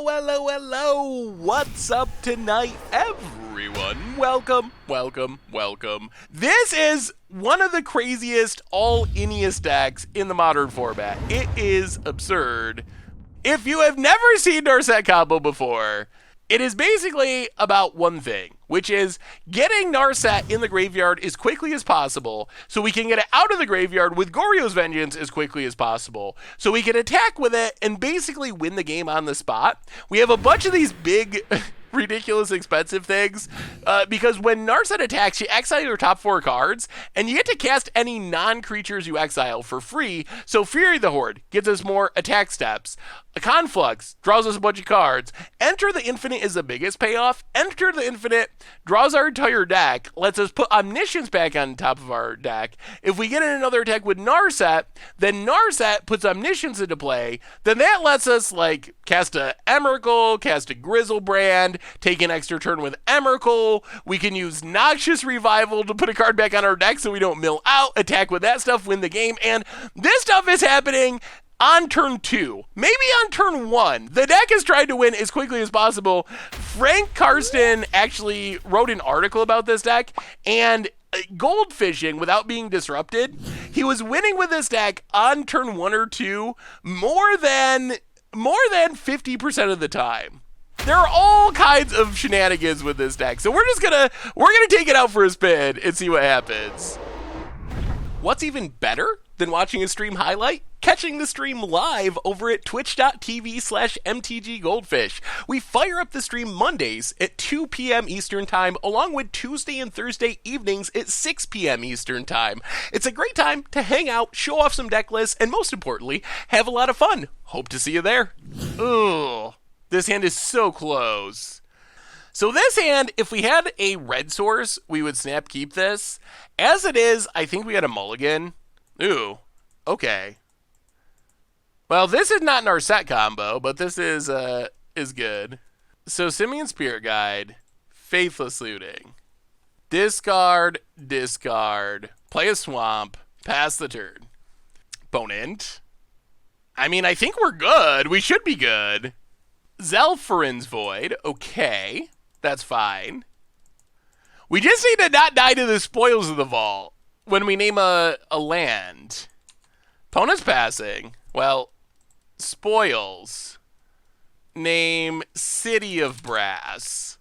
Hello. What's up tonight, everyone? Welcome. This is one of the craziest all-iniest decks in the modern format. It is absurd. If you have never seen Narset combo before, it is basically about one thing, which is getting Narset in the graveyard as quickly as possible so we can get it out of the graveyard with Goryo's Vengeance as quickly as possible so we can attack with it and basically win the game on the spot. We have a bunch of these big, ridiculous, expensive things because when Narset attacks, you exile your top 4 cards and you get to cast any non-creatures you exile for free. So Fury the Horde gives us more attack steps. A Conflux draws us a bunch of cards. Enter the Infinite is the biggest payoff. Enter the Infinite draws our entire deck, lets us put Omniscience back on top of our deck. If we get in another attack with Narset, then Narset puts Omniscience into play. Then that lets us like cast a Emrakul, cast a Grizzlebrand, take an extra turn with Emrakul. We can use Noxious Revival to put a card back on our deck so we don't mill out, attack with that stuff, win the game. And this stuff is happening on turn 2, maybe on turn 1. The deck is trying to win as quickly as possible. Frank Karsten actually wrote an article about this deck, and goldfishing without being disrupted, he was winning with this deck on turn 1 or 2 more than 50% of the time. There are all kinds of shenanigans with this deck, so we're gonna take it out for a spin and see what happens. What's even better than watching a stream highlight? Catching the stream live over at twitch.tv/MTGGoldfish. We fire up the stream Mondays at 2 p.m. Eastern Time, along with Tuesday and Thursday evenings at 6 p.m. Eastern Time. It's a great time to hang out, show off some deck lists, and most importantly, have a lot of fun. Hope to see you there. Ugh, this hand is so close. So this hand, if we had a red source, we would snap keep this. As it is, I think we got a mulligan. Ooh, okay. Well, this is not an Narset combo, but this is good. So Simian Spirit Guide, Faithless Looting, discard, play a swamp, pass the turn. Opponent. I mean, I think we're good. We should be good. Zephyrin's Void, okay, that's fine. We just need to not die to the spoils of the vault when we name a land. Opponent's passing. Well, spoils. Name City of Brass.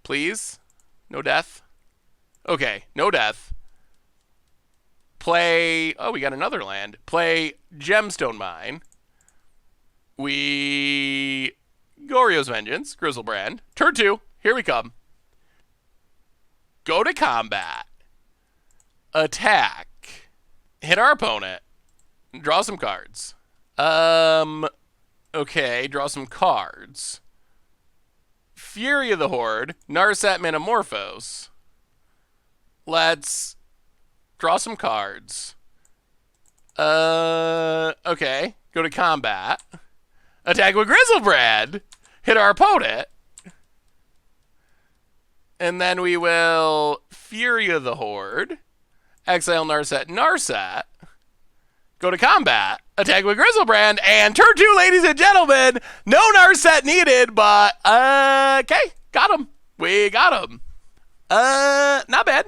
Please? No death? Okay, no death. Play... Oh, we got another land. Play Gemstone Mine. We... Goryo's Vengeance. Grizzlebrand. Turn 2. Here we come. Go to combat. Attack. Hit our opponent. Draw some cards. Okay, draw some cards. Fury of the Horde, Narset Metamorphose. Let's draw some cards. Okay, go to combat. Attack with Grizzlebrand. Hit our opponent. And then we will Fury of the Horde. Exile Narset. Go to combat, attack with Grizzlebrand, and turn 2, ladies and gentlemen. No Narset needed, but, okay, got him. We got him. Not bad.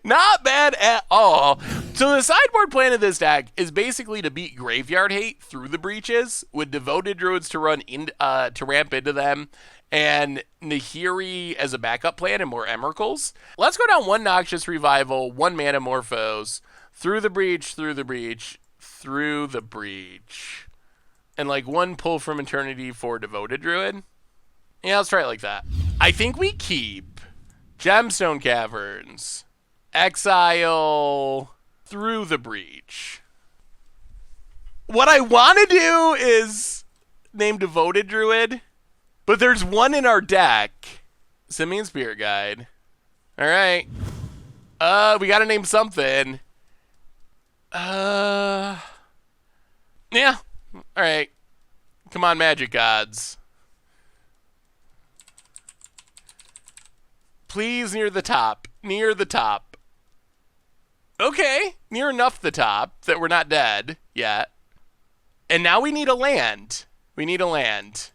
Not bad at all. So the sideboard plan of this deck is basically to beat Graveyard Hate through the breaches with Devoted Druids to run in, to ramp into them, and Nahiri as a backup plan and more Emrakuls. Let's go down 1 Noxious Revival, 1 Metamorphose, through the breach, and like 1 Pull from Eternity for Devoted Druid. Yeah, let's try it like that. I think we keep Gemstone Caverns, exile through the breach. What I want to do is name Devoted Druid, but there's 1 in our deck. Simian Spirit Guide. All right. We got to name something. Yeah. All right. Come on, Magic Gods. Please, near the top. Okay. Near enough the top that we're not dead yet. And now we need a land. We need a land.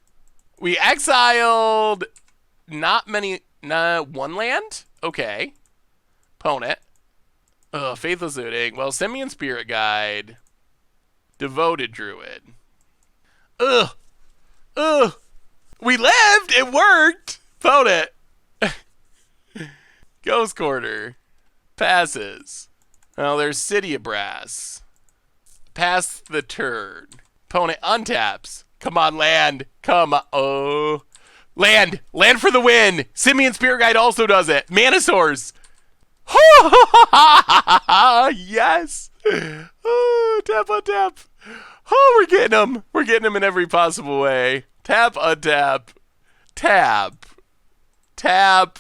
We exiled not many, one land? Okay. Opponent. Ugh, Faithless Looting. Well, Simian Spirit Guide. Devoted Druid. Ugh. Ugh. We lived! It worked! Opponent. Ghost Quarter. Passes. Well, there's City of Brass. Pass the turn. Opponent untaps. Come on, land. Come on. Oh. Land. Land for the win. Simian Spirit Guide also does it. Mana Source. Yes. Oh, tap, untap. Oh, we're getting them. We're getting them in every possible way. Tap, untap. Tap. Tap.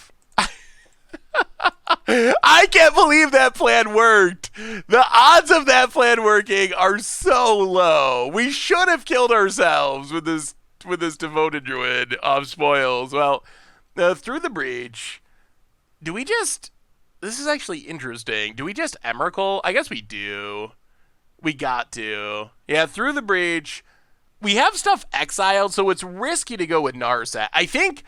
I can't believe that plan worked. The odds of that plan working are so low. We should have killed ourselves with this Devoted Druid off spoils. Well, through the breach, do we just... This is actually interesting. Do we just Emrakul? I guess we do. We got to. Yeah, through the breach. We have stuff exiled, so it's risky to go with Narset. I think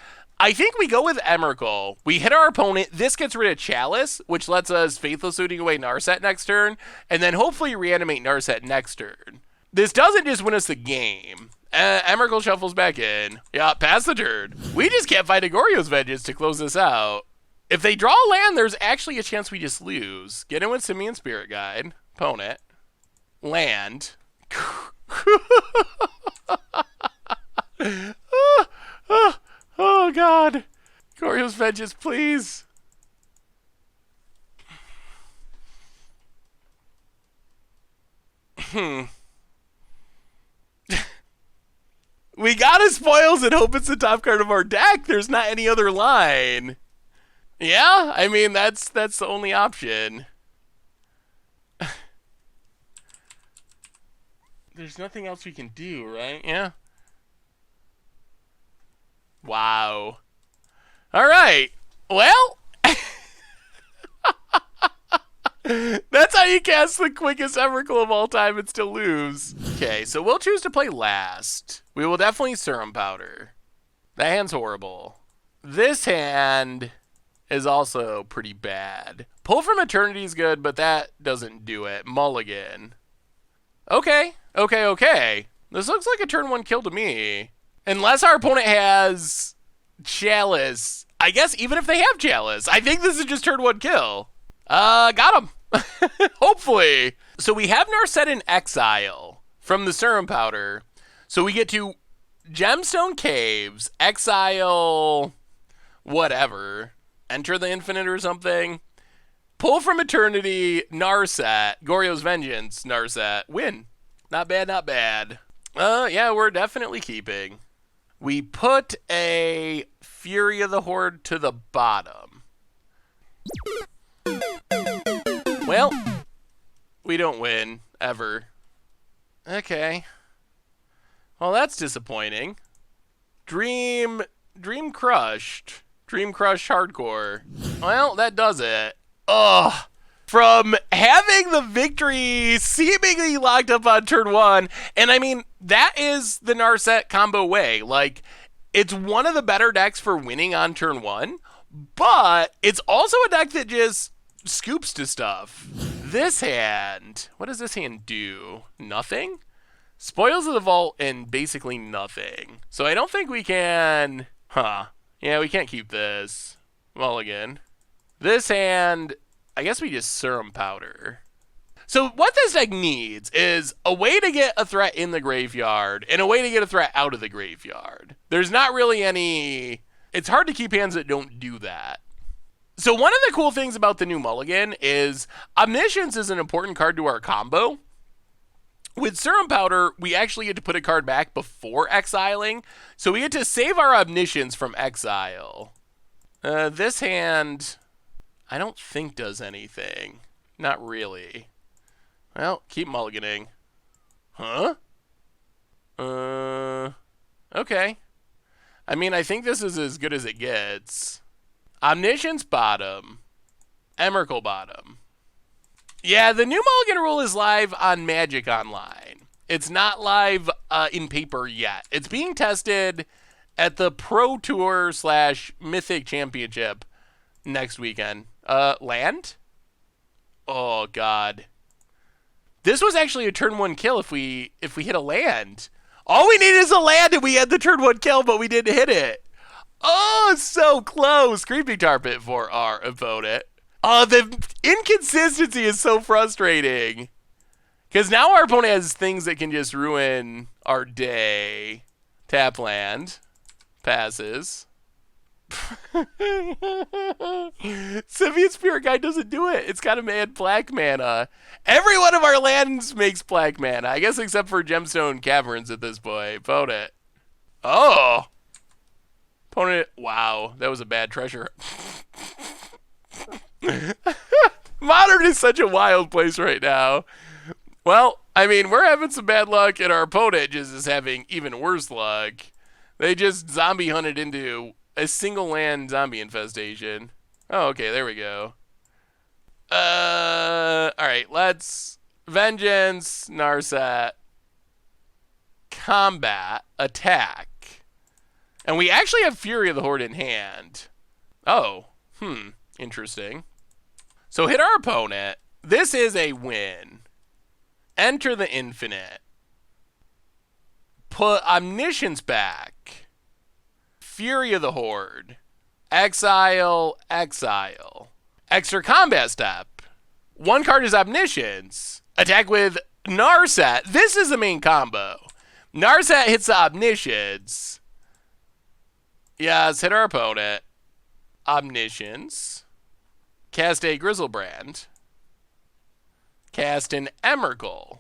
we go with Emrakul. We hit our opponent. This gets rid of Chalice, which lets us Faithless Looting away Narset next turn, and then hopefully reanimate Narset next turn. This doesn't just win us the game. Emrakul shuffles back in. Yeah, pass the turn. We just can't find Agorio's Vengeance to close this out. If they draw land, there's actually a chance we just lose. Get in with Simian Spirit Guide. Opponent. Land. Oh, God. Agorio's Vengeance, please. We got his spoils and hope it's the top card of our deck. There's not any other line. Yeah, I mean, that's the only option. There's nothing else we can do, right? Yeah. Wow. All right. Well, that's how you cast the quickest Emrakul of all time and still lose. Okay, so we'll choose to play last. We will definitely Serum Powder. That hand's horrible. This hand is also pretty bad. Pull from Eternity is good, but that doesn't do it. Mulligan. Okay. This looks like a turn 1 kill to me. Unless our opponent has Chalice. I guess even if they have Chalice, I think this is just turn 1 kill. Got him. Hopefully. So we have Narset in exile from the Serum Powder. So we get to Gemstone Caves, exile, whatever. Enter the Infinite or something. Pull from Eternity, Narset, Goryo's Vengeance, Narset, win. Not bad, not bad. Yeah, we're definitely keeping. We put a Fury of the Horde to the bottom. Well, we don't win, ever. Okay. Well, that's disappointing. Dream crushed. Dream Crush Hardcore. Well, that does it. Ugh. From having the victory seemingly locked up on turn 1, and I mean, that is the Narset combo way. Like, it's one of the better decks for winning on turn 1, but it's also a deck that just scoops to stuff. This hand, what does this hand do? Nothing? Spoils of the Vault and basically nothing. So I don't think we can... Yeah, we can't keep this. Mulligan. This hand, I guess we just Serum Powder. So what this deck needs is a way to get a threat in the graveyard and a way to get a threat out of the graveyard. There's not really any... It's hard to keep hands that don't do that. So one of the cool things about the new Mulligan is Omniscience is an important card to our combo. With Serum Powder, we actually get to put a card back before exiling, so we get to save our Omniscience from exile. This hand, I don't think does anything. Not really. Well, keep mulliganing. Huh? Okay. I mean, I think this is as good as it gets. Omniscience bottom. Emrakul bottom. Yeah, the new Mulligan rule is live on Magic Online. It's not live in paper yet. It's being tested at the Pro Tour / Mythic Championship next weekend. Land? Oh, God. This was actually a turn 1 kill if we hit a land. All we need is a land and we had the turn 1 kill, but we didn't hit it. Oh, so close. Creeping Tar Pit for our opponent. Oh, the inconsistency is so frustrating. Because now our opponent has things that can just ruin our day. Tap land. Passes. Simian Spirit Guide doesn't do it. It's got to add black mana. Every one of our lands makes black mana. I guess except for Gemstone Caverns at this point. Opponent. Oh. Opponent. Wow. That was a bad treasure. Modern is such a wild place right now. Well, I mean, we're having some bad luck, and our opponent just is having even worse luck. They just zombie hunted into a single land zombie infestation. Oh, okay, there we go. Alright, let's Vengeance, Narset, Combat, Attack. And we actually have Fury of the Horde in hand. Oh, interesting. So hit our opponent. This is a win. Enter the Infinite. Put Omniscience back. Fury of the Horde. Exile. Extra combat step. One card is Omniscience. Attack with Narset. This is the main combo. Narset hits the Omniscience. Yes, hit our opponent. Omniscience. Cast a Grizzlebrand. Cast an Emrakul.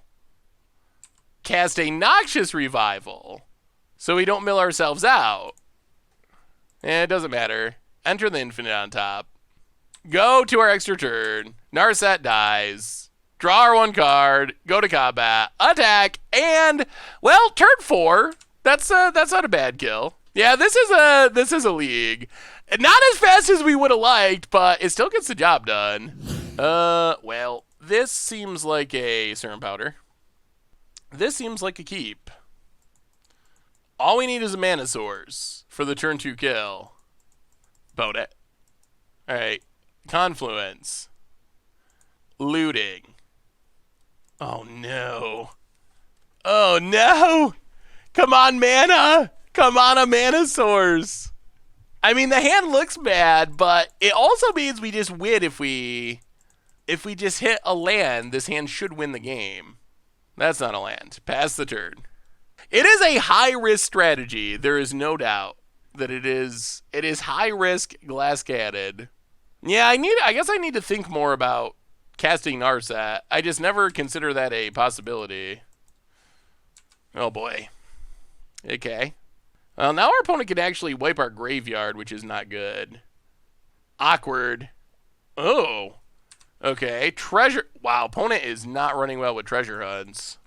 Cast a Noxious Revival. So we don't mill ourselves out. It doesn't matter. Enter the Infinite on top. Go to our extra turn. Narset dies. Draw our 1 card. Go to combat. Attack. And, well, turn 4. That's not a bad kill. Yeah, this is a league. Not as fast as we would have liked, but it still gets the job done. Well, this seems like a Serum Powder. This seems like a keep. All we need is a mana source for the turn 2 kill. Boat it. Alright. Confluence. Looting. Oh no. Oh no! Come on, mana! Come on, a mana source! I mean, the hand looks bad, but it also means we just win if we just hit a land. This hand should win the game. That's not a land. Pass the turn. It is a high-risk strategy. There is no doubt that it is high-risk, glass-catted. Yeah, I guess I need to think more about casting Narset. I just never consider that a possibility. Oh, boy. Okay. Well, now our opponent can actually wipe our graveyard, which is not good. Awkward. Oh. Okay. Treasure. Wow, opponent is not running well with treasure hunts.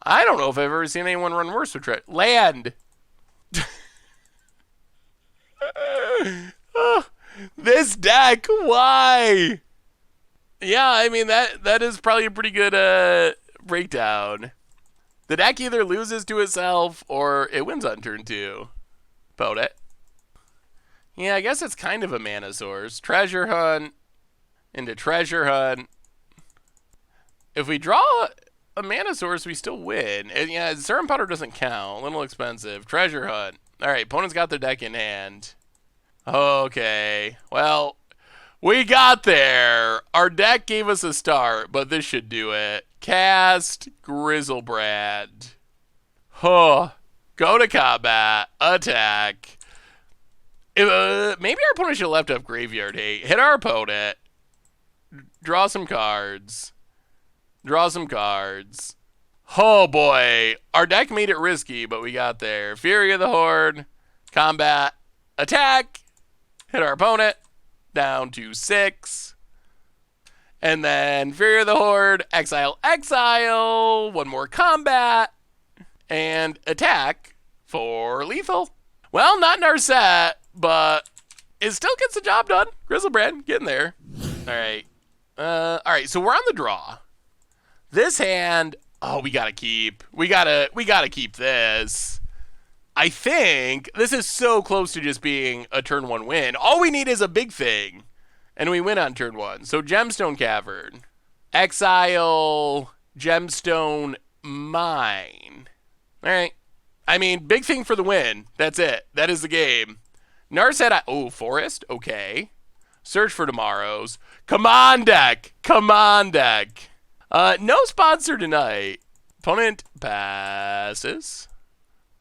I don't know if I've ever seen anyone run worse with treasure. Land. Oh, this deck. Why? Yeah, I mean, that is probably a pretty good breakdown. The deck either loses to itself or it wins on turn 2. Boat it. Yeah, I guess it's kind of a mana source. Treasure hunt into treasure hunt. If we draw a mana source, we still win. And yeah, Serum Powder doesn't count. A little expensive. Treasure hunt. Alright, opponent's got their deck in hand. Okay. Well, we got there. Our deck gave us a start, but this should do it. Cast Grizzlebrand. Huh. Go to combat. Attack. Maybe our opponent should have left up Graveyard Hate. Hit our opponent. Draw some cards. Draw some cards. Oh boy. Our deck made it risky, but we got there. Fury of the Horde. Combat. Attack. Hit our opponent. Down to 6. And then Fury of the Horde, exile. 1 more combat, and attack for lethal. Well, not Narset, but it still gets the job done. Grizzlebrand, getting there. All right. So we're on the draw. This hand Oh, we gotta keep. We gotta keep this. I think this is so close to just being a turn 1 win. All we need is a big thing, and we win on turn 1. So Gemstone Cavern. Exile Gemstone Mine. All right. I mean, big thing for the win. That's it. That is the game. Narset. Oh, Forest. Okay. Search for Tomorrows. Come on, deck. Come on, deck. No sponsor tonight. Opponent passes.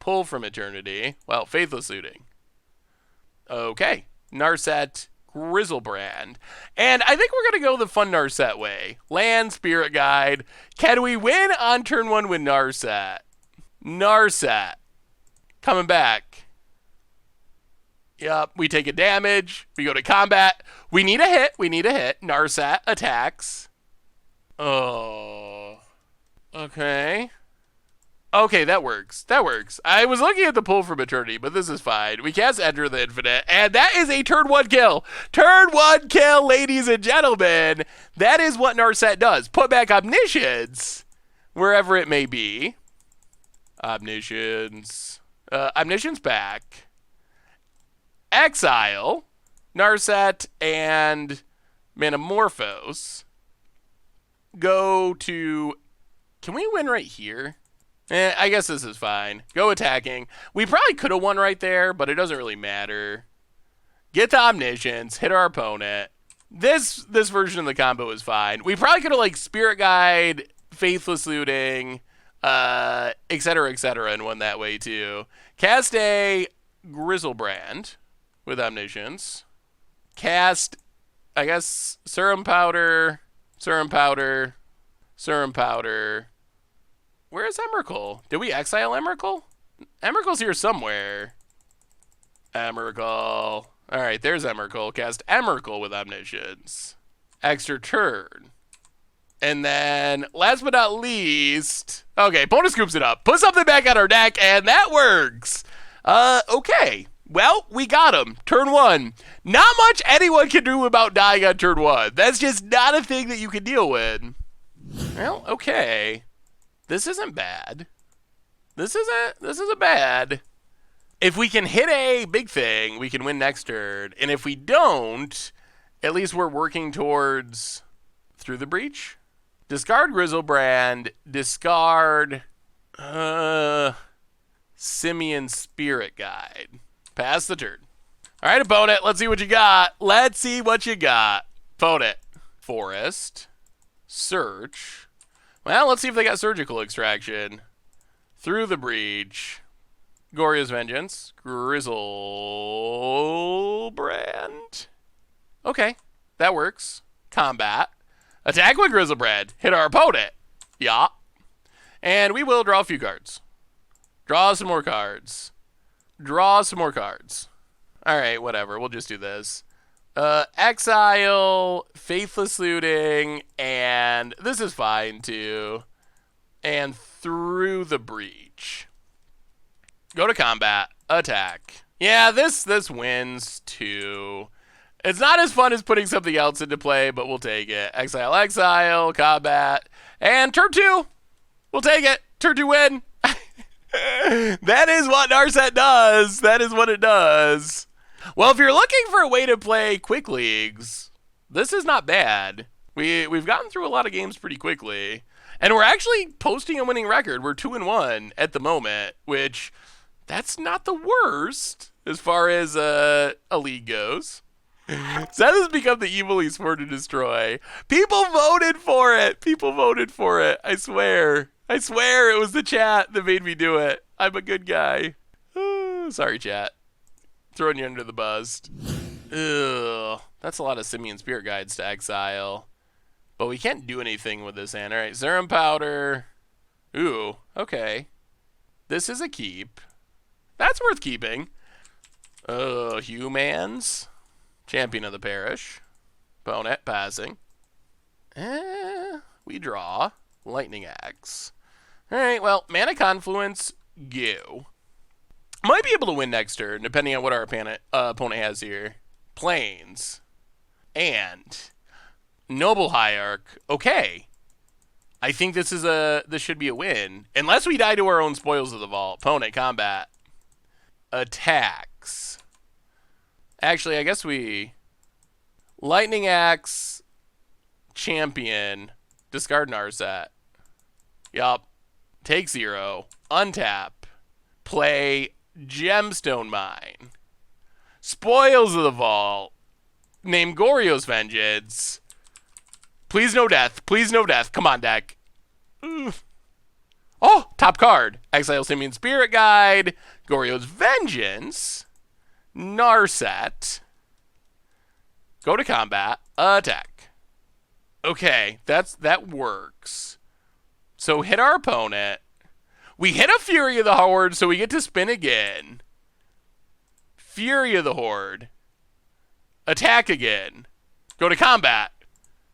Pull from Eternity. Well, Faithless Looting. Okay. Narset, Grizzlebrand. And I think we're going to go the fun Narset way. Land, Spirit Guide. Can we win on turn 1 with Narset? Narset. Coming back. Yep, we take a damage. We go to combat. We need a hit. We need a hit. Narset attacks. Oh. Okay. Okay, that works. That works. I was looking at the pull from Eternity, but this is fine. We cast Enter the Infinite, and that is a turn 1 kill. Turn 1 kill, ladies and gentlemen. That is what Narset does. Put back Omniscience, wherever it may be. Omniscience. Omniscience back. Exile. Narset and Manamorphose. Go to... Can we win right here? I guess this is fine. Go attacking. We probably could have won right there, but it doesn't really matter. Get the Omniscience. Hit our opponent. This version of the combo is fine. We probably could have, like, Spirit Guide, Faithless Looting, etc., and won that way, too. Cast a Grizzlebrand with Omniscience. Cast, I guess, Serum Powder. Where is Emrakul? Did we exile Emrakul? Emrakul's here somewhere. Emrakul. Alright, there's Emrakul. Cast Emrakul with Omniscience. Extra turn. And then, last but not least... Okay, opponent scoops it up. Put something back on our deck, and that works! Okay. Well, we got him. Turn 1. Not much anyone can do about dying on turn 1. That's just not a thing that you can deal with. Well, okay. This isn't bad. This isn't bad. If we can hit a big thing, we can win next turn. And if we don't, at least we're working towards Through the Breach. Discard Grizzlebrand. Discard Simian Spirit Guide. Pass the turn. All right, opponent, let's see what you got. Let's see what you got. Opponent. Forest. Search. Well, let's see if they got Surgical Extraction. Through the Breach. Gorya's Vengeance. Grizzlebrand. Okay, that works. Combat. Attack with Grizzlebrand. Hit our opponent. Yeah. And we will draw a few cards. Draw some more cards. Draw some more cards. Alright, whatever. We'll just do this. Exile, Faithless Looting, and this is fine too. And Through the Breach. Go to combat. Attack. Yeah, this wins too. It's not as fun as putting something else into play, but we'll take it. Exile, combat, and turn 2. We'll take it. Turn 2 win. That is what Narset does. That is what it does. Well, if you're looking for a way to play quick leagues, this is not bad. We've gotten through a lot of games pretty quickly. And we're actually posting a winning record. We're 2-1 at the moment, which that's not the worst as far as a league goes. So that has become the evil sport to destroy. People voted for it. People voted for it. I swear. I swear it was the chat that made me do it. I'm a good guy. Sorry, chat. Throwing you under the bus. Ugh. That's a lot of Simian Spirit Guides to exile. But we can't do anything with this hand. Alright, Serum Powder. Ooh, okay. This is a keep. That's worth keeping. Humans. Champion of the Parish. Opponent, passing. We draw. Lightning Axe. Alright, well, Mana Confluence, go. Might be able to win next turn, depending on what our opponent has here. Plains. And Noble Hierarch. Okay. I think this should be a win. Unless we die to our own Spoils of the Vault. Opponent, combat. Attacks. Actually, I guess we... Lightning Axe, Champion, discard Narset. Yup. Take 0. Untap. Play Gemstone Mine. Spoils of the Vault. Name Goryo's Vengeance. Please no death. Please no death. Come on, deck. Oh, top card. Exile Simian Spirit Guide. Goryo's Vengeance. Narset. Go to combat. Attack. Okay, that works. So hit our opponent. We hit a Fury of the Horde, so we get to spin again. Fury of the Horde. Attack again. Go to combat.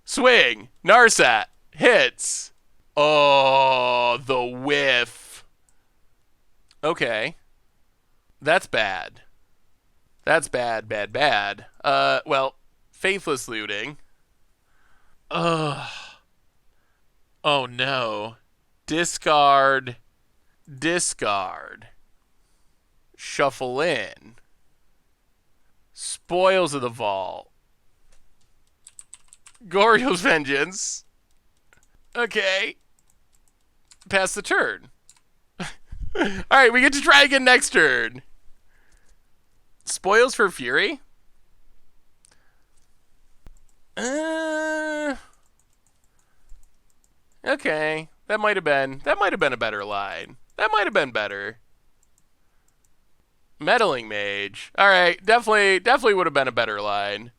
Swing. Narset. Hits. Oh, the whiff. Okay. That's bad. That's bad, bad, bad. Well, Faithless Looting. Ugh. Oh, no. Discard. Discard. Shuffle in. Spoils of the Vault. Goryo's Vengeance. Okay. Pass the turn. Alright, we get to try again next turn. Spoils for Fury? Okay. That might have been a better line. That might have been better. Meddling Mage. Alright, definitely would have been a better line.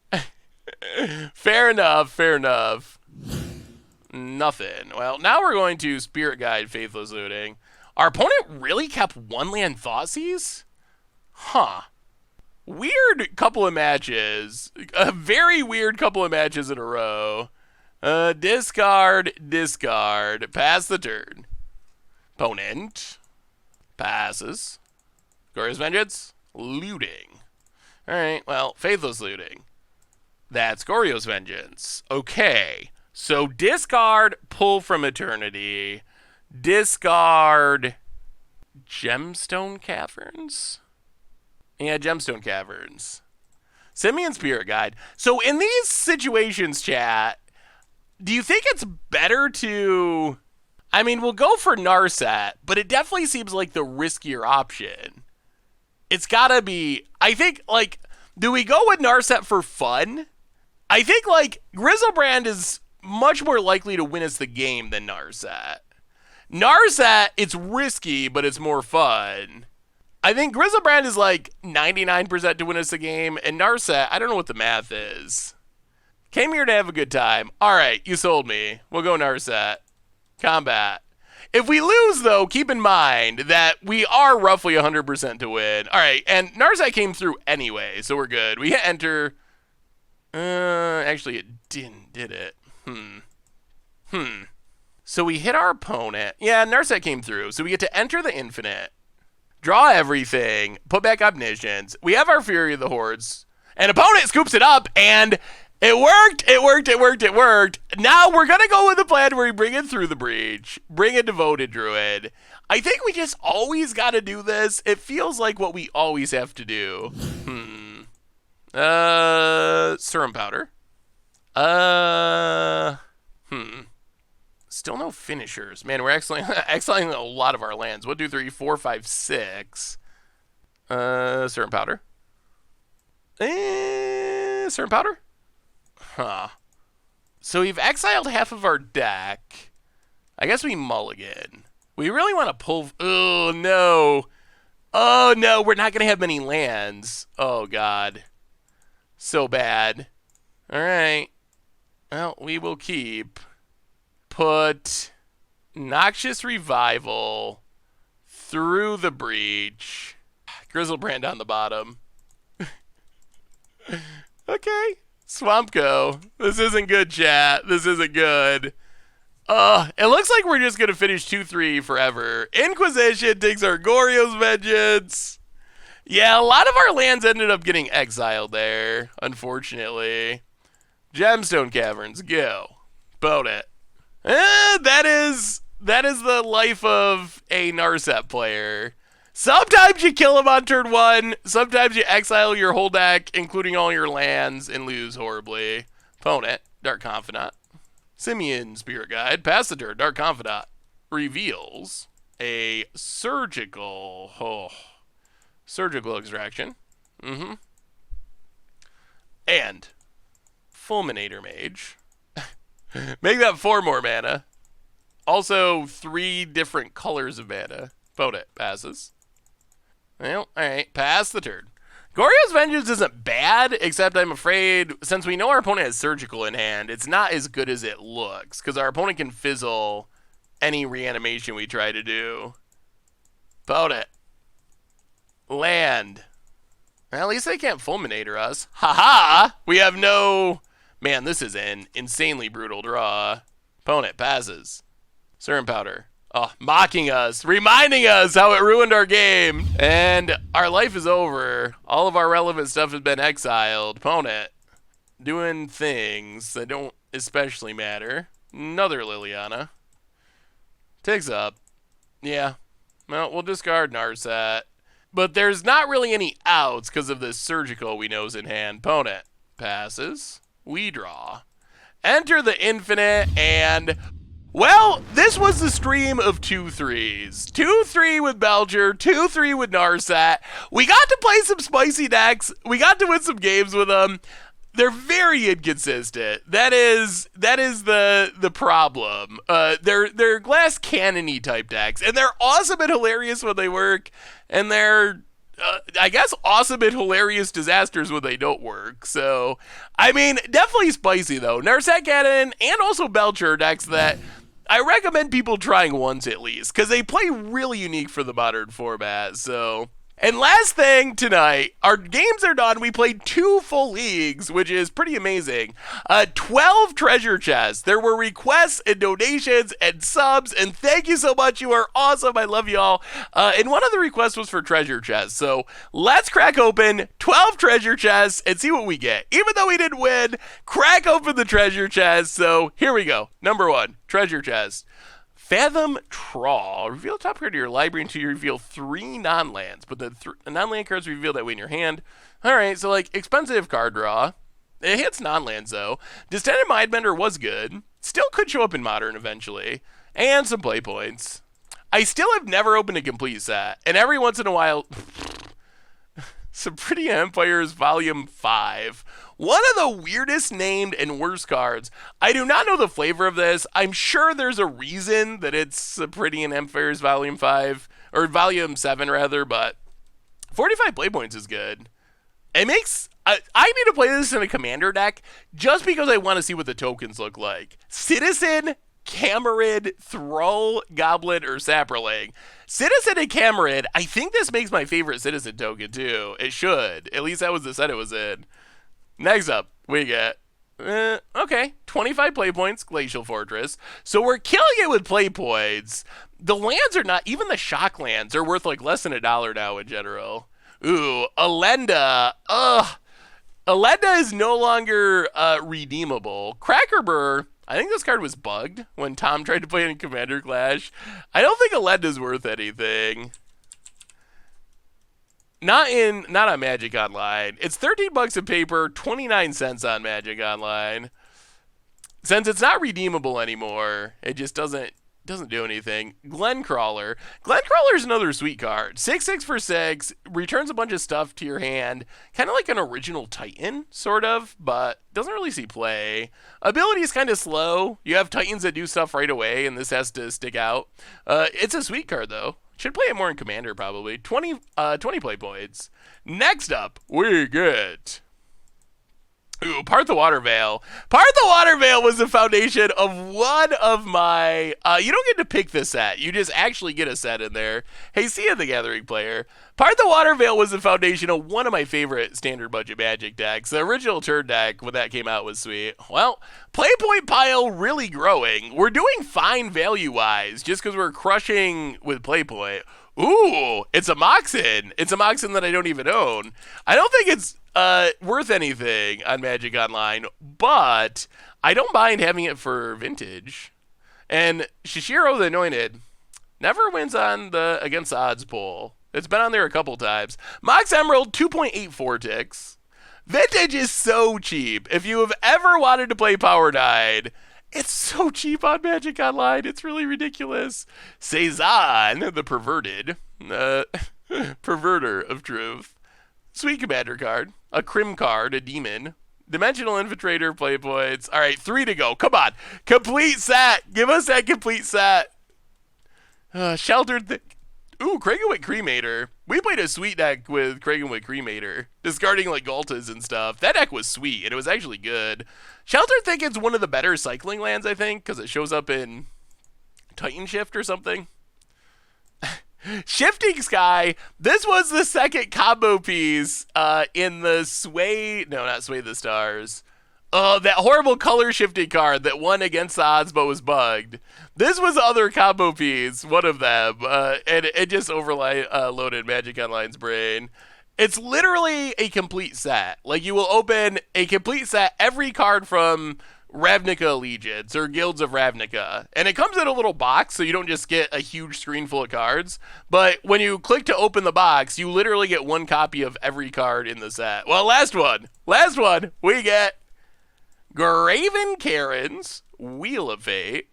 Fair enough, fair enough. Nothing. Well, now we're going to Spirit Guide Faithless Looting. Our opponent really kept one land Thoughtseize? Huh. Weird couple of matches. A very weird couple of matches in a row. Discard, discard. Pass the turn. Opponent. Passes. Goryo's Vengeance. Looting. Alright, well, Faithless Looting. That's Goryo's Vengeance. Okay. So discard, pull from Eternity. Discard Gemstone Caverns? Yeah, Gemstone Caverns. Simian Spirit Guide. So in these situations, chat, do you think it's better to... I mean, we'll go for Narset, but it definitely seems like the riskier option. It's gotta be... I think, like, do we go with Narset for fun? I think, like, Grizzlebrand is much more likely to win us the game than Narset. Narset, it's risky, but it's more fun. I think Grizzlebrand is like 99% to win us the game, and Narset, I don't know what the math is. Came here to have a good time. Alright, you sold me. We'll go Narset. Combat. If we lose, though, keep in mind that we are roughly 100% to win. Alright, and Narset came through anyway, so we're good. We hit enter. Actually, it didn't, did it? So we hit our opponent. Yeah, Narset came through. So we get to enter the infinite. Draw everything. Put back Omniscience. We have our Fury of the Hordes. And opponent scoops it up, and it worked. It worked. It worked. It worked. Now we're going to go with a plan where we bring it through the breach. Bring a Devoted Druid. I think we just always got to do this. It feels like what we always have to do. Serum Powder. Still no finishers. Man, we're exiling a lot of our lands. 1, 2, 3, 4, 5, 6. Serum Powder. Serum Powder? Huh. So we've exiled half of our deck. I guess we mulligan. We really want to pull... Oh, no. Oh, no. We're not going to have many lands. Oh, God. So bad. All right. Well, we will keep... Put Noxious Revival through the breach. Grizzlebrand on the bottom. Okay. Swampco. This isn't good, chat. This isn't good. It looks like we're just going to finish 2-3 forever. Inquisition takes our Goryo's Vengeance. Yeah, a lot of our lands ended up getting exiled there, unfortunately. Gemstone Caverns, go. Boat it. That is the life of a Narset player. Sometimes you kill him on turn 1. Sometimes you exile your whole deck, including all your lands, and lose horribly. Opponent, Dark Confidant. Simeon Spirit Guide. Pass the turn. Dark Confidant reveals a surgical extraction. And Fulminator Mage. Make that 4 more mana. Also, 3 different colors of mana. Opponent passes. Well, alright. Pass the turn. Goryo's Vengeance isn't bad, except I'm afraid, since we know our opponent has Surgical in hand, it's not as good as it looks, because our opponent can fizzle any reanimation we try to do. Opponent. Land. Well, at least they can't Fulminator us. Haha! We have no... Man, this is an insanely brutal draw. Opponent passes. Serum Powder. Oh, mocking us, reminding us how it ruined our game. And our life is over. All of our relevant stuff has been exiled. Opponent doing things that don't especially matter. Another Liliana. Takes up. Yeah. Well, we'll discard Narset. But there's not really any outs because of this Surgical we know's in hand. Opponent passes. We draw. Enter the Infinite, and... Well, this was the stream of 2-3s. 2-3 with Belcher, 2-3 with Narset. We got to play some spicy decks. We got to win some games with them. They're very inconsistent. That is the problem. They're glass cannon-y type decks, and they're awesome and hilarious when they work, and they're I guess awesome and hilarious disasters when they don't work. So, I mean, definitely spicy though. Narset Cannon and also Belcher decks that I recommend people trying once at least, because they play really unique for the modern format. So, and last thing tonight, our games are done. We played 2 full leagues, which is pretty amazing. 12 treasure chests. There were requests and donations and subs, and thank you so much. You are awesome. I love y'all. And one of the requests was for treasure chests. So let's crack open 12 treasure chests and see what we get. Even though we didn't win, crack open the treasure chest. So here we go. Number 1, treasure chest. Fathom Trawl. Reveal top card of your library until you reveal 3 non-lands, but the non-land cards reveal that way in your hand. Alright, so like expensive card draw. It hits non-lands though. Distended Mindbender was good. Still could show up in Modern eventually. And some play points. I still have never opened a complete set, and every once in a while... Supreme Empires Volume 5. One of the weirdest named and worst cards. I do not know the flavor of this. I'm sure there's a reason that it's Supreme Empires Volume 5, or Volume 7 rather, but 45 play points is good. It makes... I need to play this in a commander deck just because I want to see what the tokens look like. Citizen, Camerid, Thrall, Goblin, or Saproling. Citizen and Camerid, I think this makes my favorite Citizen token too. It should. At least that was the set it was in. Next up, we get, 25 play points, Glacial Fortress. So we're killing it with play points. The lands are not, even the shock lands are worth like less than $1 now in general. Ooh, Alenda. Alenda is no longer redeemable. Crackerburr. I think this card was bugged when Tom tried to play it in Commander Clash. I don't think Alenda's worth anything. Not on Magic Online. It's $13 in paper, 29 cents on Magic Online. Since it's not redeemable anymore, it just doesn't do anything. Glencrawler. Glencrawler is another sweet card. 6/6 for 6, returns a bunch of stuff to your hand. Kind of like an original Titan, sort of, but doesn't really see play. Ability is kind of slow. You have Titans that do stuff right away, and this has to stick out. It's a sweet card, though. Should play it more in Commander, probably. 20 play points. Next up, we get... Ooh, Part the Water Veil. Part the Water Veil was the foundation of one of my... you don't get to pick the set. You just actually get a set in there. Hey, see you, the Gathering player. Part the Water Veil was the foundation of one of my favorite standard budget Magic decks. The original turn deck, when that came out, was sweet. Well, play point pile really growing. We're doing fine value-wise, just because we're crushing with play point. Ooh, it's a Moxen. It's a Moxen that I don't even own. I don't think it's worth anything on Magic Online, but I don't mind having it for vintage. And Shishiro the Anointed never wins on the against the odds poll. It's been on there a couple times. Mox Emerald, 2.84 ticks. Vintage is so cheap. If you have ever wanted to play Power Nine, it's so cheap on Magic Online. It's really ridiculous. Cezanne, the perverted, perverter of truth. Sweet Commander card. A Crim card, a demon. Dimensional Infiltrator, play points. All right, 3 to go. Come on. Complete set. Give us that complete set. Sheltered. Ooh, Kragenwick Cremator. We played a sweet deck with Kragenwick Cremator, discarding like Galtas and stuff. That deck was sweet, and it was actually good. Sheltered Thicket's one of the better cycling lands, I think, because it shows up in Titan Shift or something. Shifting Sky. This was the second combo piece in the Sway... No, not Sway the Stars. That horrible color shifting card that won against the odds but was bugged. This was the other combo piece, one of them, and it just overloaded Magic Online's brain. It's literally a complete set. Like, you will open a complete set, every card from Ravnica Allegiance or Guilds of Ravnica, and it comes in a little box, so you don't just get a huge screen full of cards, but when you click to open the box, you literally get one copy of every card in the set. Well, last one, we get Graven Karen's Wheel of Fate.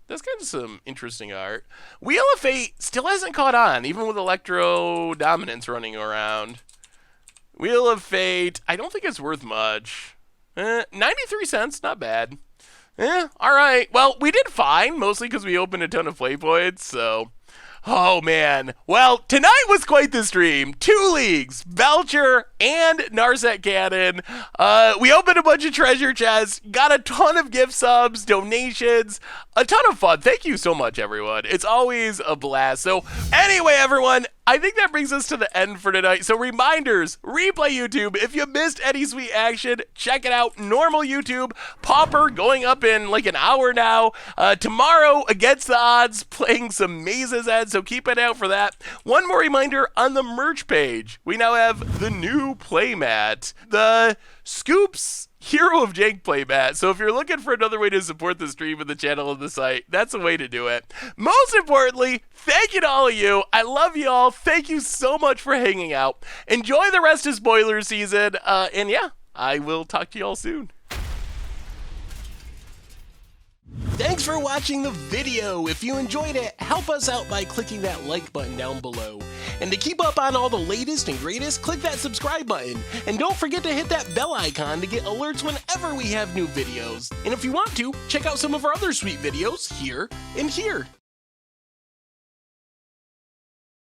That's kind of some interesting art. Wheel of Fate still hasn't caught on, even with Electro Dominance running around. Wheel of Fate, I don't think it's worth much. 93 cents, not bad. Alright. Well, we did fine, mostly because we opened a ton of play points, so... Oh, man. Well, tonight was quite the stream. 2 leagues, Belcher and Narset Cannon. We opened a bunch of treasure chests, got a ton of gift subs, donations, a ton of fun. Thank you so much, everyone. It's always a blast. So anyway, everyone, I think that brings us to the end for tonight. So reminders, replay YouTube. If you missed any sweet action, check it out. Normal YouTube, Pauper going up in like an hour now. Tomorrow, Against the Odds, playing some mazes ads, so keep an eye out for that. One more reminder, on the merch page, we now have the new playmat, the Scoops Hero of Jank playmat. So if you're looking for another way to support the stream and the channel and the site, that's a way to do it. Most importantly, thank you to all of you. I love you all. Thank you so much for hanging out. Enjoy the rest of spoiler season. And yeah, I will talk to you all soon. Thanks for watching the video. If you enjoyed it, help us out by clicking that like button down below. And to keep up on all the latest and greatest, click that subscribe button. And don't forget to hit that bell icon to get alerts whenever we have new videos. And if you want to, check out some of our other sweet videos here and here.